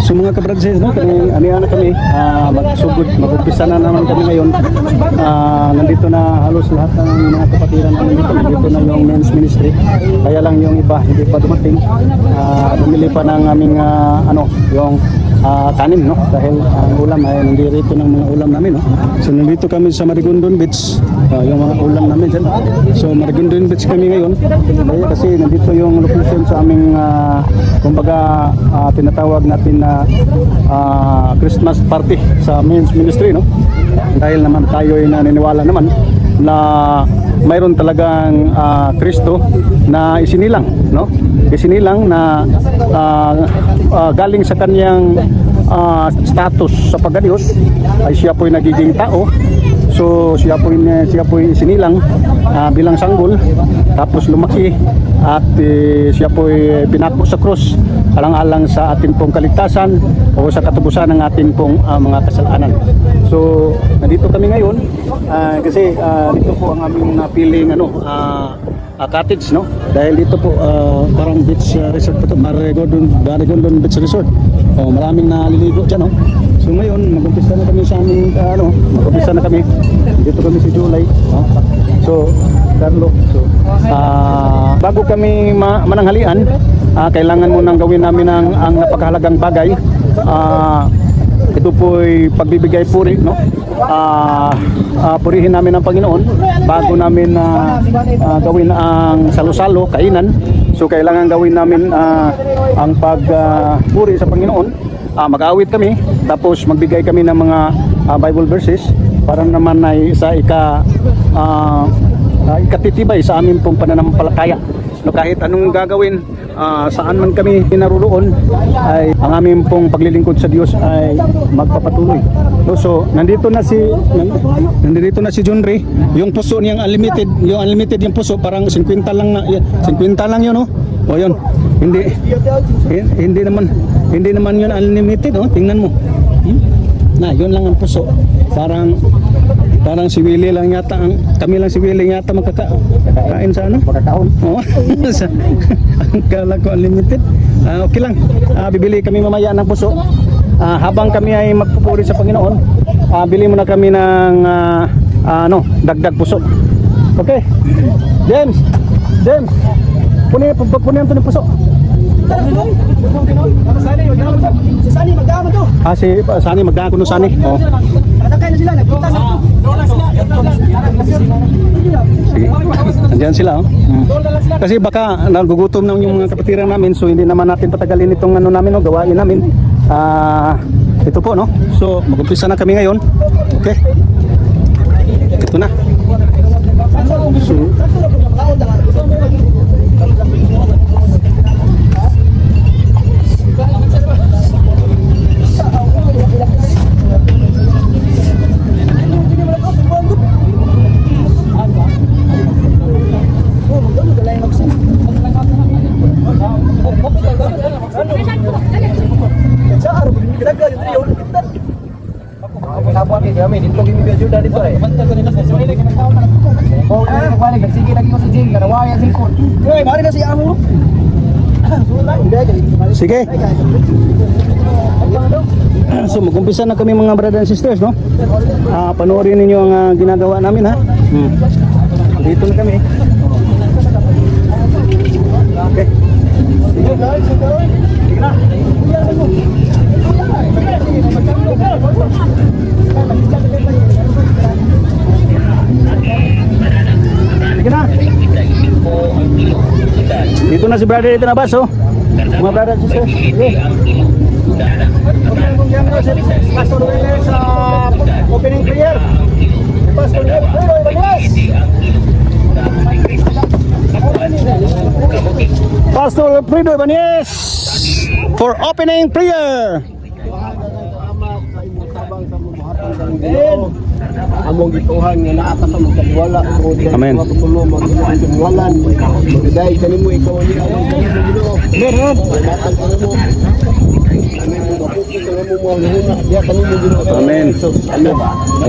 So mga kabradses, no, anihan na kami, magsugod, mag-umpisa na naman kami ngayon. Nandito na halos lahat ng mga kapatiran namin dito. Nandito na yung men's ministry. Kaya lang yung iba hindi pa dumating. Bumili pa ng aming yung kanin, no, dahil ang ulam ay nandito ng mga ulam namin, no. So nandito kami sa Marigondon Beach, yung mga ulam namin dyan. So Marigondon Beach kami ngayon kasi nandito yung location sa aming kumbaga tinatawag natin na Christmas party sa men's ministry, no, dahil naman tayo ay naniniwala naman na mayroon talagang Kristo na isinilang, no, isinilang na galing sa kanyang status sa pagkadiyos ay siya po'y nagiging tao. So siya po'y isinilang bilang sanggol, tapos lumaki at siya po'y pinako sa krus alang-alang sa ating pong kaligtasan o sa katubusan ng ating pong mga kasalanan. So nandito kami ngayon kasi dito po ang aming napiling cottage, no, dahil dito po parang beach resort po ito, Marigondon Beach Resort. Maraming naliligo dyan, no. So ngayon mag-umpisa na kami sa aming mag-umpisa na kami dito kami si July, no? So Carlo, so bago kami mananghalian, kailangan munang gawin namin ang napakahalagang bagay. Ito po'y pagbibigay puri, no. Purihin namin ang Panginoon bago namin gawin ang salo-salo, kainan. So kailangan gawin namin ang pagpuri sa Panginoon. Mag-awit kami, tapos magbigay kami ng mga Bible verses para naman ay sa ikatitibay sa aming pong pananampalataya. No, kahit anong gagawin, saan man kami naruroon, ay ang aming pong paglilingkod sa Diyos ay magpapatuloy. So nandito na si John Ray, yung puso niyang unlimited, yung puso parang 50 lang na, 50 lang yun, no? O yun, hindi naman yun unlimited, oh. Tingnan mo. Na, yun lang ang puso. Parang si Willie lang yata, kami lang si Willie yata magkakain sa magkakaon. Oo. Ang kala ko unlimited. Okay lang. Bibili kami mamaya ng puso. Habang kami ay magpupuri sa Panginoon, bili muna kami ng dagdag puso. Okay. James. Punin ito ng puso. Si Sani magdama to. Si Sani magdama kuno Sani. Oh. Nakakay na sila, nagpunta na. Sige. Andiyan sila, oh. Kasi baka nagugutom na yung mga kapatiran namin, so hindi naman natin patagalin itong namin, gawain namin. Ito po, no. So mag-umpisa na kami ngayon. Okay. Ito na. So, sige. So mag-umpisa na kami mga brothers and sisters, no. Panoorin ninyo ang ginagawa namin, ha. Dito na kami. Okay. Sige guys, sige na. Sige na. Dito na si brother, dito na bas, oh. Mga brother and sisters. Pastor Willie sa opening prayer. Pastor Willie, Pastor Fredo Ibanez for opening prayer. Among gituhan nga naa ka sa magkatiwala o Amen. Patulo magkatiwalan magdayeg kanimo ikaw ni among Ginoo. Meron. Amen.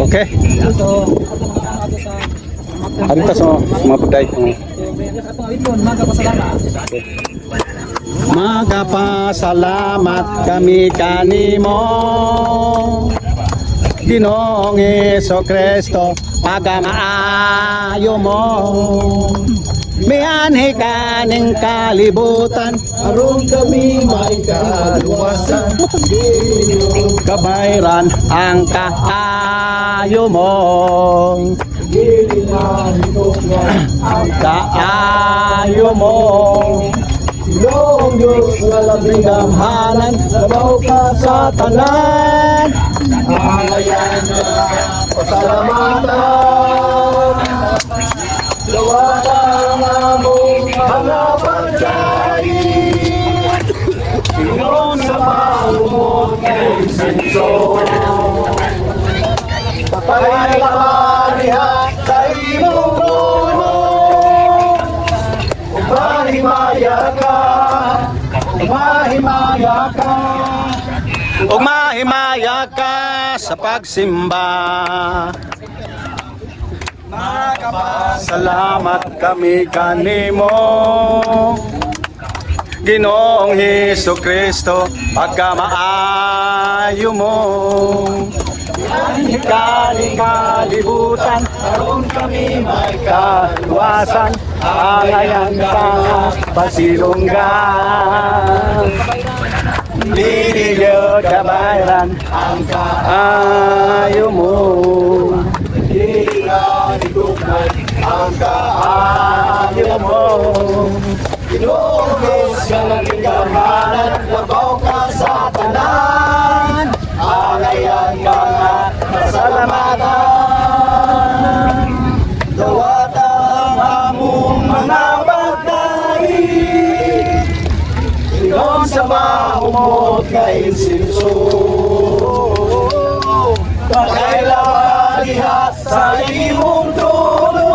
Okay. Harita sa mga buday. Magapasalamat kami kanimo, Ginoong Hesukristo, pagkamaayo mo. Mianhi kaning kalibutan, Aron kami may kaluwasan. kabayran ang kaayo mo. Ang kaayo mo, Noong Diyos na labing damhanan, labaw ka sa tanan. Ayan na pasalamatan. Lawatan among mga pagkain. Tingnan sa maumot ng senso. Pagkakaliha sa iyong trono. Umahimaya ka. Umahimaya ka. Ug mahimaya ka sa pagsimba. Salamat kami kanimo, Ginoong Hesukristo, pagkamaayo mo. Kaning kalibutan, aron kami may kaluwasan, angayan ka pasilunggan. Dinigyo kabayran ang kaayo mo. Ang Kaayo mo. Ginugis ka ng kagamanan, labaw ka sa tanan. Alayan mga pasalamatan. Dawatan among mga pagkain. Tingnan sa mahumot ka insinso. Pakailaman diha sa imong trono.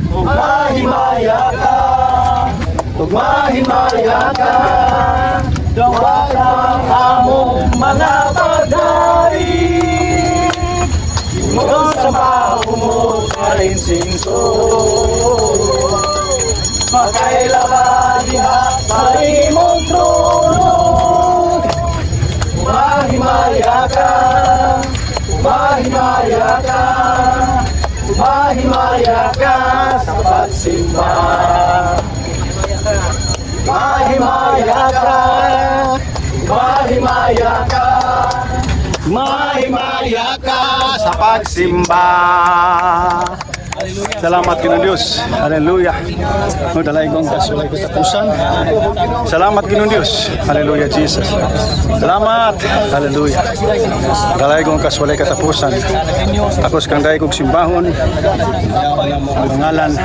Umahimaya ka, umahimaya ka. Dawatan among mga pagkain. Tingnan sa mahumot ka insinso. Pakailaman diha sa imong trono. Umahimaya ka, umahimaya ka, umahimaya ka sa pagsimba. Umahimaya ka, umahimaya ka, Mahimaya ka sa pagsimba. Salamat Ginoong Diyos. Hallelujah. No dalay kong kasulay katapusan. Salamat Ginoong Diyos. Hallelujah Jesus. Salamat. Hallelujah. Dalay kong kasulay katapusan. Ako sa kanday kong simbahon. Ngalan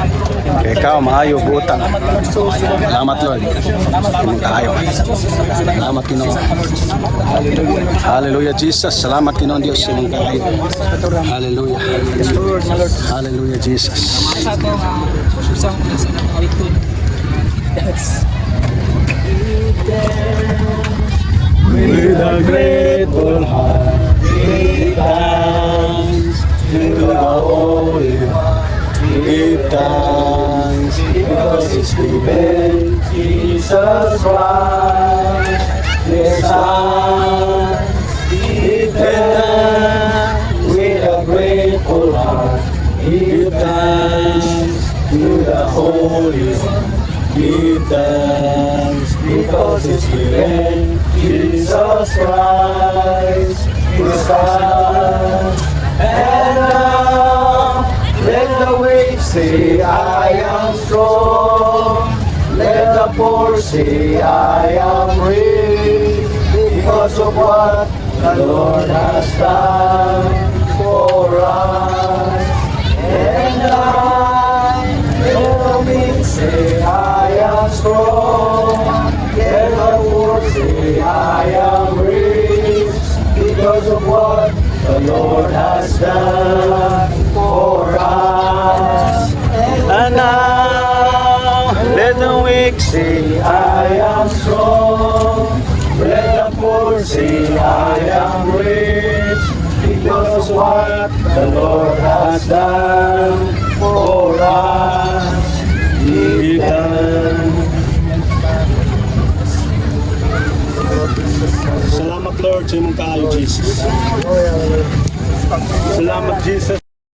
kay ikaw maayo butan. Salamat Lord. Kinong kaayo. Salamat Ginoo. Hallelujah Jesus. Salamat Ginoong Diyos. Kinong kaayo. Hallelujah. Hallelujah Jesus. With a grateful heart, give thanks to the Holy One. Give thanks because it's given Jesus Christ, His Son. Give thanks with a grateful heart. Give thanks to the Holy One. Give thanks because it's given Jesus Christ, His Son. And now let the weak say, I am strong. Let the poor say, I am rich. Because of what the Lord has done for us. And let the weak say, I am strong. Let the poor say, I am rich. Because of what the Lord has done for us. And now let the weak say, I am strong. Let the poor say, I am rich. Because of what the Lord has done for us. Give thanks. Salamat Lord sa imong kaayo Jesus. Salamat Jesus.